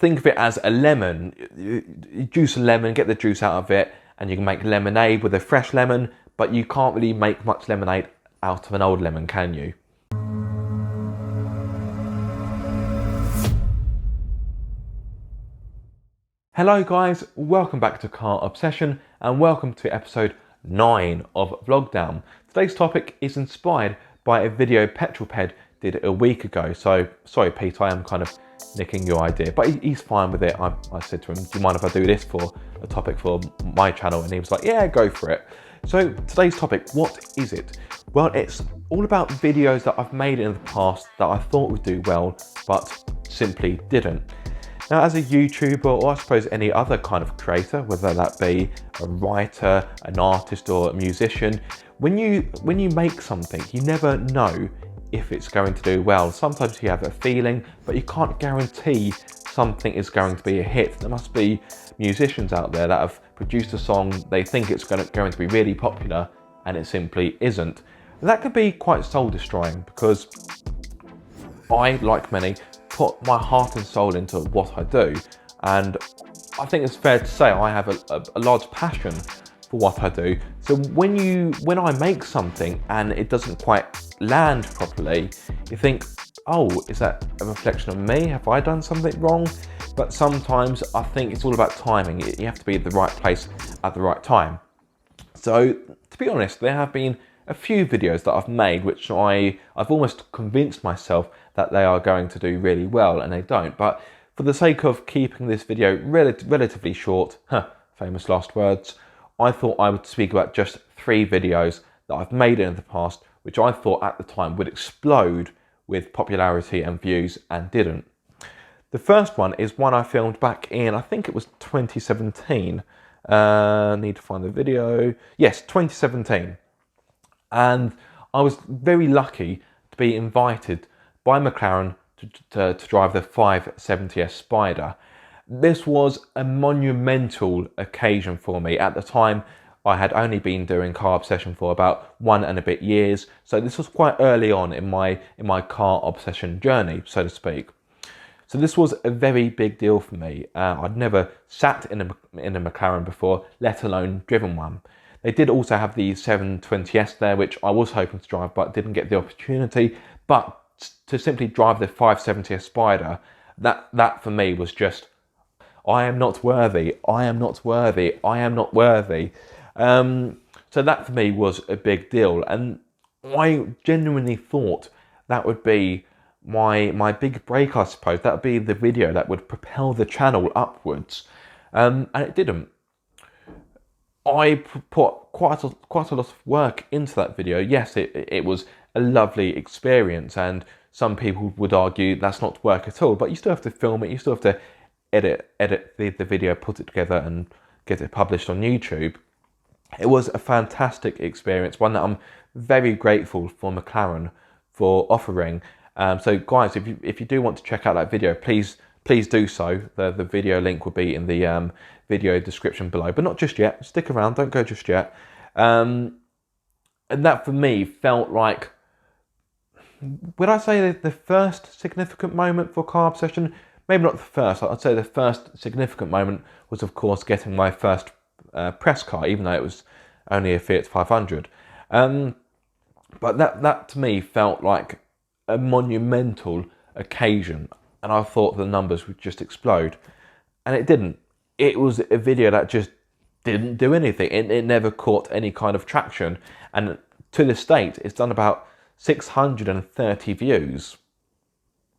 think of it as a lemon. You juice a lemon, get the juice out of it, and you can make lemonade with a fresh lemon, but you can't really make much lemonade out of an old lemon, can you? Hello guys, welcome back to Car Obsession and welcome to episode 9 of Vlogdown. Today's topic is inspired by a video Petrol Ped did a week ago. So, sorry Pete, I am kind of nicking your idea, but he's fine with it. I said to him, do you mind if I do this for a topic for my channel? And he was like, yeah, go for it. So today's topic, what is it? Well, it's all about videos that I've made in the past that I thought would do well, but simply didn't. Now, as a YouTuber, or I suppose any other kind of creator, whether that be a writer, an artist, or a musician, when you make something, you never know if it's going to do well. Sometimes you have a feeling, but you can't guarantee something is going to be a hit. There must be musicians out there that have produced a song, they think it's going to be really popular, and it simply isn't. And that could be quite soul destroying, because I, like many, put my heart and soul into what I do, and I think it's fair to say I have a large passion for what I do. So when I make something and it doesn't quite land properly, you think, oh, is that a reflection of me? Have I done something wrong? But sometimes I think it's all about timing. You have to be at the right place at the right time. So to be honest, there have been a few videos that I've made which I've almost convinced myself that they are going to do really well, and they don't. But for the sake of keeping this video relatively short, famous last words, I thought I would speak about just 3 videos that I've made in the past, which I thought at the time would explode with popularity and views, and didn't. The first one is one I filmed back in, I think it was 2017. Need to find the video. Yes, 2017. And I was very lucky to be invited by McLaren to drive the 570S Spider. This was a monumental occasion for me. At the time, I had only been doing Car Obsession for about 1 and a bit years, so this was quite early on in my car obsession journey, so to speak. So this was a very big deal for me. I'd never sat in a McLaren before, let alone driven one. They did also have the 720S there, which I was hoping to drive, but didn't get the opportunity. But to simply drive the 570S Spider, that for me was just, I am not worthy, I am not worthy, I am not worthy. So that for me was a big deal. And I genuinely thought that would be my big break, I suppose. That would be the video that would propel the channel upwards. And it didn't. I put quite a lot of work into that video. Yes, it was a lovely experience, and some people would argue that's not work at all, but you still have to film it, you still have to edit the video, put it together and get it published on YouTube. It was a fantastic experience, one that I'm very grateful for McLaren for offering. So guys, if you do want to check out that video, please do so. The video link will be in the video description below, but not just yet. Stick around, don't go just yet. And that for me felt like, would I say the first significant moment for Car Obsession? Maybe not the first. I'd say the first significant moment was, of course, getting my first press car, even though it was only a Fiat 500. But that to me felt like a monumental occasion, and I thought the numbers would just explode, and it didn't. It was a video that just didn't do anything. It never caught any kind of traction, and to this date, it's done about 630 views,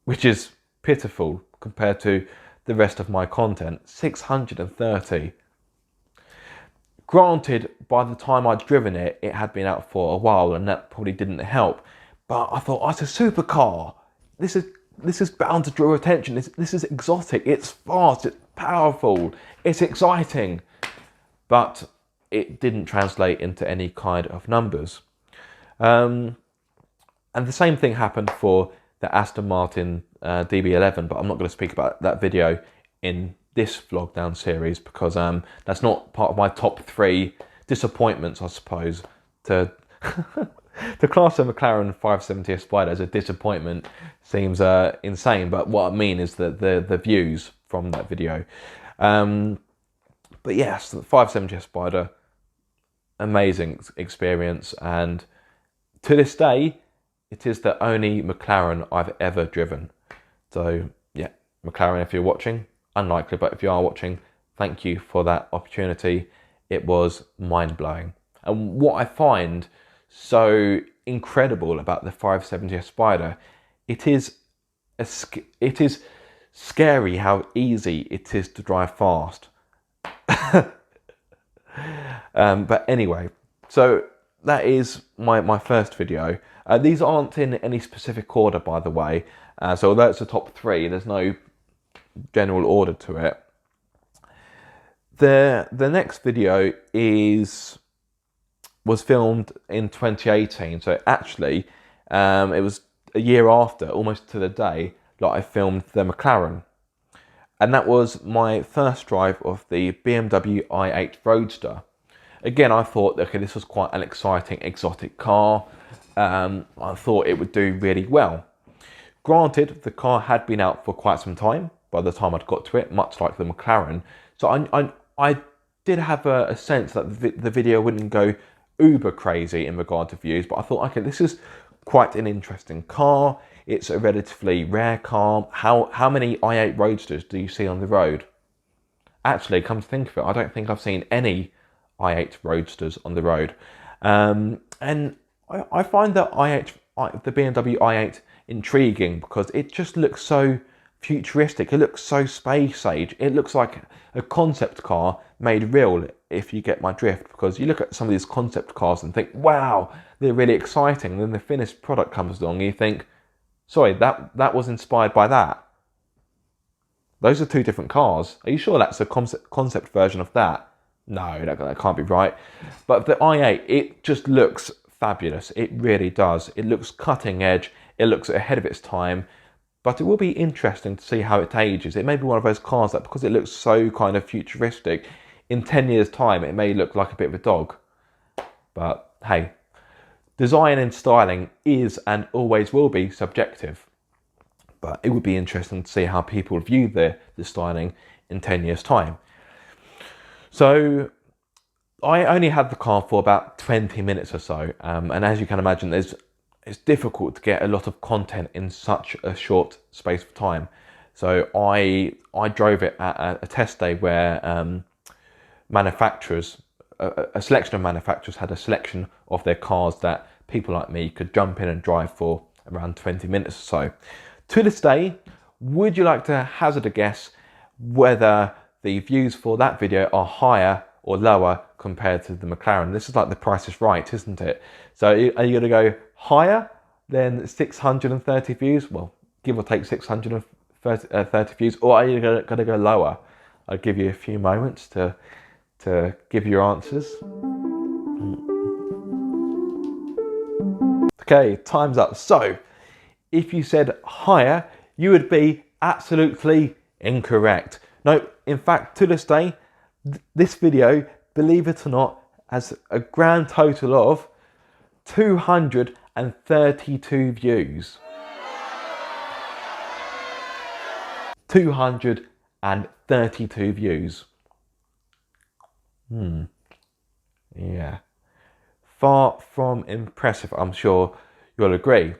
which is pitiful compared to the rest of my content. 630. Granted, by the time I'd driven it, it had been out for a while, and that probably didn't help. But I thought, oh, it's a supercar. This is bound to draw attention. This is exotic. It's fast. It's powerful. It's exciting. But it didn't translate into any kind of numbers. And the same thing happened for the Aston Martin DB11, but I'm not going to speak about that video in this Vlogdown series, because that's not part of my top 3 disappointments, I suppose. To class a McLaren 570S Spider as a disappointment seems insane, but what I mean is that the views from that video. But yes, the 570S Spider, amazing experience, and to this day, it is the only McLaren I've ever driven. So yeah, McLaren, if you're watching, unlikely, but if you are watching, thank you for that opportunity. It was mind-blowing. And what I find so incredible about the 570S Spider, it is scary how easy it is to drive fast. But anyway, so that is my first video. These aren't in any specific order, by the way. So although it's the top 3, there's no general order to it. The next video was filmed in 2018. So actually, it was a year after, almost to the day, that I filmed the McLaren. And that was my first drive of the BMW i8 Roadster. Again, I thought, okay, this was quite an exciting, exotic car. I thought it would do really well. Granted, the car had been out for quite some time by the time I'd got to it, much like the McLaren. So I did have a sense that the video wouldn't go uber crazy in regard to views, but I thought, okay, this is quite an interesting car. It's a relatively rare car. How many i8 Roadsters do you see on the road? Actually, come to think of it, I don't think I've seen any i8 Roadsters on the road. And I find that the BMW i8 intriguing because it just looks so futuristic. It looks so space age. It looks like a concept car made real, if you get my drift, because you look at some of these concept cars and think, wow, they're really exciting. And then the finished product comes along and you think, sorry, that was inspired by that. Those are 2 different cars. Are you sure that's a concept version of that? No, that can't be right. But the i8, it just looks fabulous. It really does. It looks cutting edge. It looks ahead of its time. But it will be interesting to see how it ages. It may be one of those cars that, because it looks so kind of futuristic, in 10 years' time, it may look like a bit of a dog. But hey, design and styling is and always will be subjective. But it would be interesting to see how people view the styling in 10 years' time. So I only had the car for about 20 minutes or so. And as you can imagine, it's difficult to get a lot of content in such a short space of time. So I drove it at a test day where manufacturers, a selection of manufacturers had a selection of their cars that people like me could jump in and drive for around 20 minutes or so. To this day, would you like to hazard a guess whether the views for that video are higher or lower compared to the McLaren? This is like The Price is Right, isn't it? So are you going to go higher than 630 views? Well, give or take 630 views, or are you going to go lower? I'll give you a few moments to give your answers. Okay, time's up. So if you said higher, you would be absolutely incorrect. No, in fact, to this day, this video, believe it or not, has a grand total of 232 views. 232 views. Yeah. Far from impressive, I'm sure you'll agree.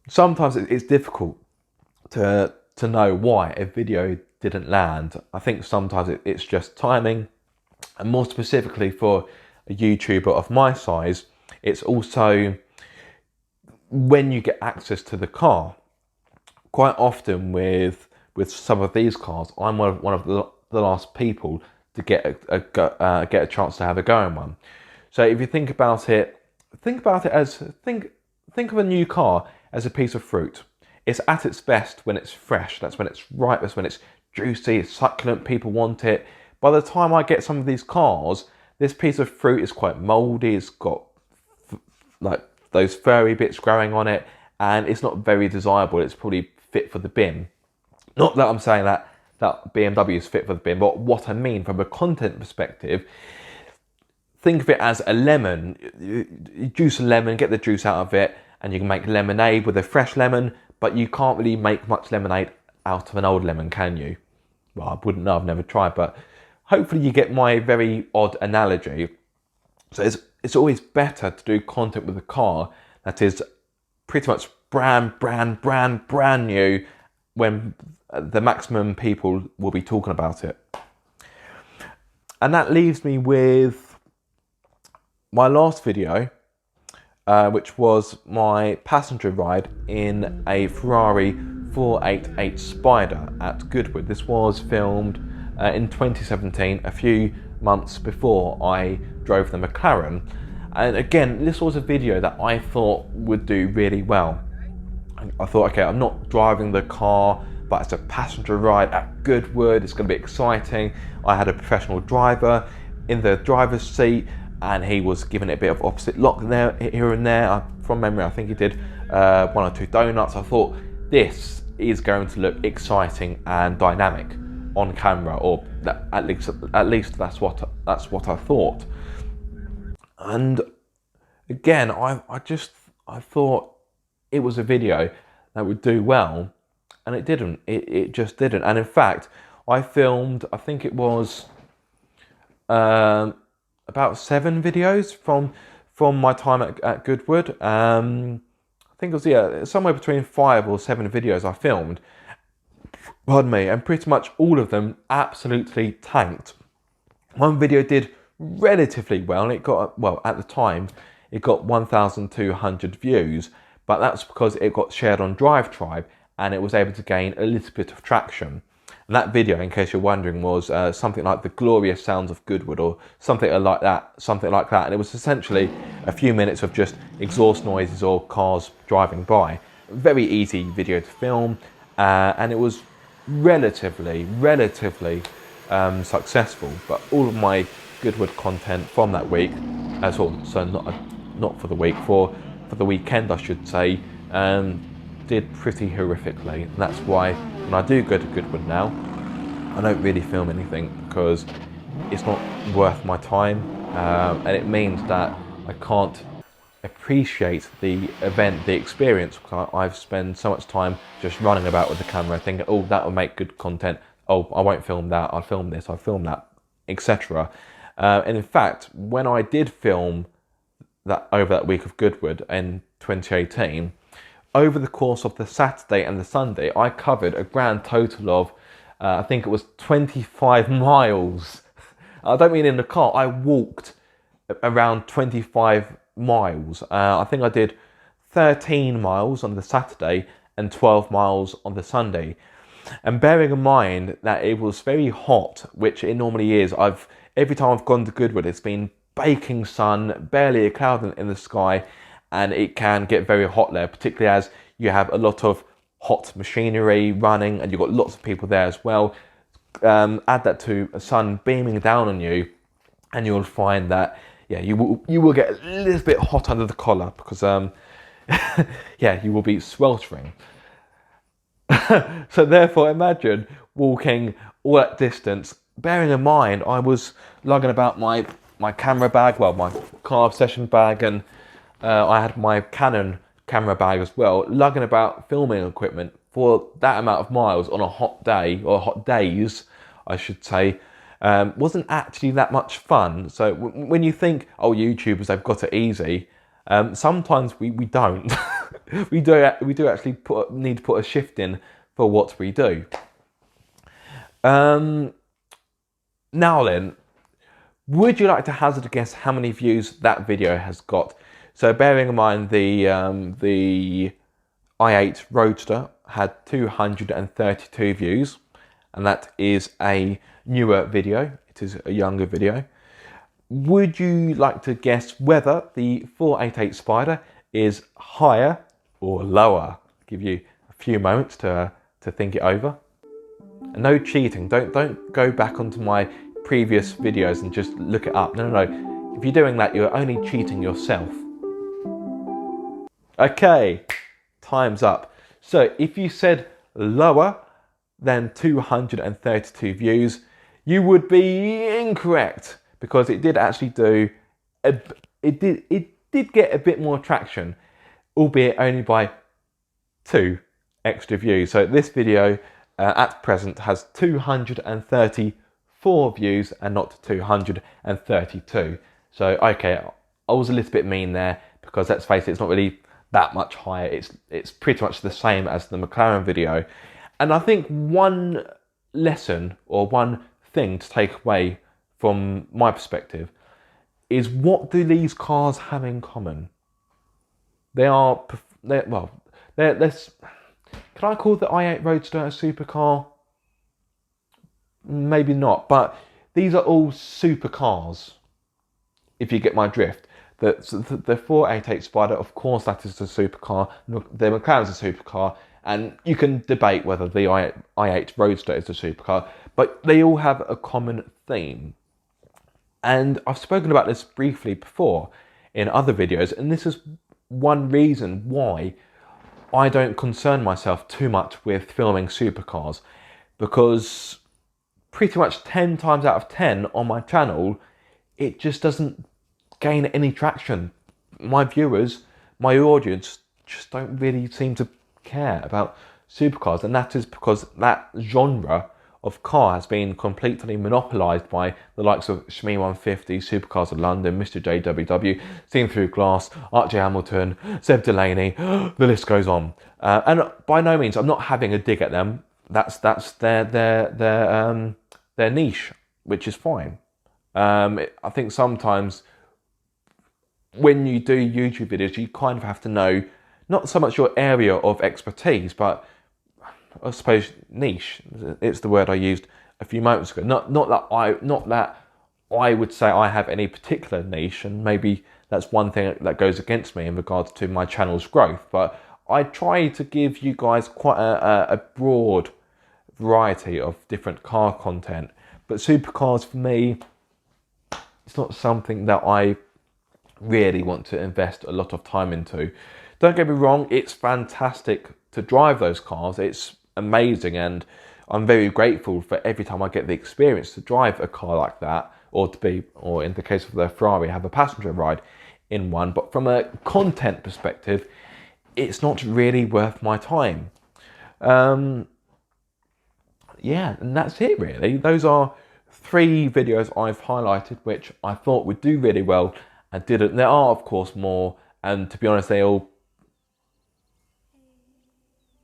Sometimes it's difficult to know why a video didn't land. I think sometimes it's just timing, and more specifically for a YouTuber of my size, it's also when you get access to the car. Quite often with some of these cars, I'm one of the last people to get a chance to have a go in one. So if you think about it as think of a new car as a piece of fruit. It's at its best when it's fresh. That's when it's ripe. That's when it's juicy, it's succulent. People want it. By the time I get some of these cars, this piece of fruit is quite mouldy. It's got like those furry bits growing on it, and it's not very desirable. It's probably fit for the bin. Not that I'm saying that BMW is fit for the bin, but what I mean from a content perspective, think of it as a lemon. You juice a lemon, get the juice out of it, and you can make lemonade with a fresh lemon, but you can't really make much lemonade out of an old lemon, can you? Well, I wouldn't know, I've never tried, but hopefully you get my very odd analogy. So it's always better to do content with a car that is pretty much brand new when the maximum people will be talking about it. And that leaves me with my last video, which was my passenger ride in a Ferrari 488 Spider at Goodwood. This was filmed in 2017, a few months before I drove the McLaren. And again, this was a video that I thought would do really well. I thought, okay, I'm not driving the car, but it's a passenger ride at Goodwood. It's going to be exciting. I had a professional driver in the driver's seat, and he was giving it a bit of opposite lock there, here and there. From memory, I think he did 1 or 2 donuts. I thought this is going to look exciting and dynamic on camera, or that, at least that's what I thought. And again, I thought it was a video that would do well, and it didn't. It just didn't. And in fact, I filmed, I think it was about 7 videos from my time at Goodwood. I think it was somewhere between 5 or 7 videos I filmed. Pardon me, and pretty much all of them absolutely tanked. One video did relatively well, and it got, well, at the time, it got 1,200 views, but that's because it got shared on DriveTribe, and it was able to gain a little bit of traction. And that video, in case you're wondering, was something like the glorious sounds of Goodwood, or something like that. And it was essentially a few minutes of just exhaust noises or cars driving by. Very easy video to film, and it was relatively successful. But all of my Goodwood content from that week, so not for the week, for the weekend I should say, did pretty horrifically. And that's why when I do go to Goodwood now, I don't really film anything, because it's not worth my time, and it means that I can't appreciate the event, the experience, because I've spent so much time just running about with the camera thinking, oh, that will make good content, oh, I won't film that, I'll film this, I'll film that, etc. And in fact, when I did film that over that week of Goodwood in 2018, over the course of the Saturday and the Sunday, I covered a grand total of, I think it was 25 miles. I don't mean in the car, I walked around 25 miles. I think I did 13 miles on the Saturday and 12 miles on the Sunday. And bearing in mind that it was very hot, which it normally is, every time I've gone to Goodwood, it's been baking sun, barely a cloud in the sky, and it can get very hot there, particularly as you have a lot of hot machinery running and you've got lots of people there as well. Add that to a sun beaming down on you, and you'll find that, yeah, you will get a little bit hot under the collar, because yeah, you will be sweltering. So therefore, imagine walking all that distance, bearing in mind I was lugging about my camera bag, well, my car obsession bag, and I had my Canon camera bag as well, lugging about filming equipment for that amount of miles on a hot day, or hot days, I should say, wasn't actually that much fun. So when you think, oh, YouTubers, they've got it easy, sometimes we don't. we do actually need to put a shift in for what we do. Now then, would you like to hazard a guess how many views that video has got? So bearing in mind the i8 Roadster had 232 views, and that is a newer video. It is a younger video. Would you like to guess whether the 488 Spider is higher or lower? I'll give you a few moments to think it over. And no cheating. Don't go back onto my previous videos and just look it up. No. If you're doing that, you're only cheating yourself. Okay, time's up. So if you said lower than 232 views, you would be incorrect, because it did actually do it did get a bit more traction, albeit only by 2 extra views. So this video at present has 234 views and not 232. So okay, I was a little bit mean there, because let's face it, it's not really that much higher. It's pretty much the same as the McLaren video. And I think one lesson or one thing to take away from my perspective is, what do these cars have in common? Can I call the i8 Roadster a supercar? Maybe not, but these are all supercars, if you get my drift. The 488 Spider, of course, that is a supercar. The McLaren's a supercar, and you can debate whether the i8 Roadster is a supercar, but they all have a common theme. And I've spoken about this briefly before in other videos, and this is one reason why I don't concern myself too much with filming supercars, because pretty much 10 times out of 10 on my channel, it just doesn't gain any traction. My viewers, my audience, just don't really seem to care about supercars, and that is because that genre of car has been completely monopolised by the likes of Shmee 150, Supercars of London, Mr. JWW, Seen Through Glass, Archie Hamilton, Seb Delaney, the list goes on. And by no means, I'm not having a dig at them. That's their niche, which is fine. I think sometimes when you do YouTube videos, you kind of have to know not so much your area of expertise, but I suppose niche. It's the word I used a few moments ago. Not that I would say I have any particular niche, and maybe that's one thing that goes against me in regards to my channel's growth. But I try to give you guys quite a broad variety of different car content. But supercars, for me, it's not something that I really want to invest a lot of time into. Don't get me wrong, it's fantastic to drive those cars. It's amazing, and I'm very grateful for every time I get the experience to drive a car like that, or in the case of the Ferrari, have a passenger ride in one. But from a content perspective, it's not really worth my time. Yeah, and that's it really. Those are 3 videos I've highlighted which I thought would do really well and didn't. There are of course more, and to be honest, they all...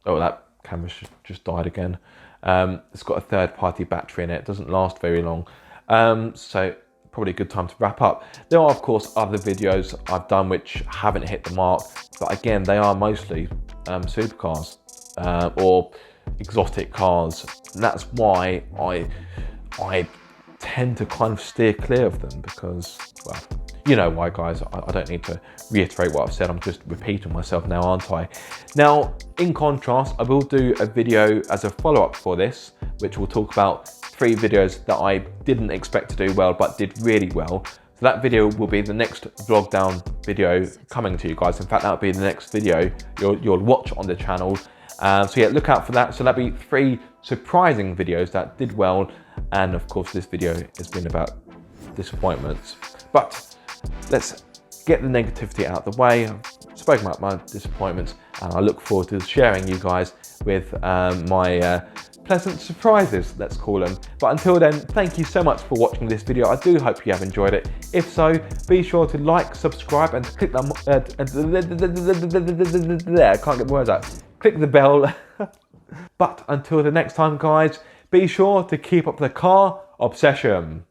Oh, that camera just died again. It's got a third-party battery in it. It doesn't last very long. So probably a good time to wrap up. There are, of course, other videos I've done which haven't hit the mark, but again, they are mostly supercars or exotic cars. And that's why I tend to kind of steer clear of them, because, well, you know why, guys. I don't need to reiterate what I've said. I'm just repeating myself now, aren't I? Now, in contrast, I will do a video as a follow-up for this, which will talk about 3 videos that I didn't expect to do well, but did really well. So that video will be the next Vlogdown video coming to you guys. In fact, that'll be the next video you'll watch on the channel. So yeah, look out for that. So that'll be 3 surprising videos that did well. And of course, this video has been about disappointments. But let's get the negativity out of the way. I've spoken about my disappointments, and I look forward to sharing you guys with my pleasant surprises, let's call them. But until then, thank you so much for watching this video. I do hope you have enjoyed it. If so, be sure to like, subscribe, and click that I can't get the words out. Click the bell. But until the next time, guys, be sure to keep up the car obsession.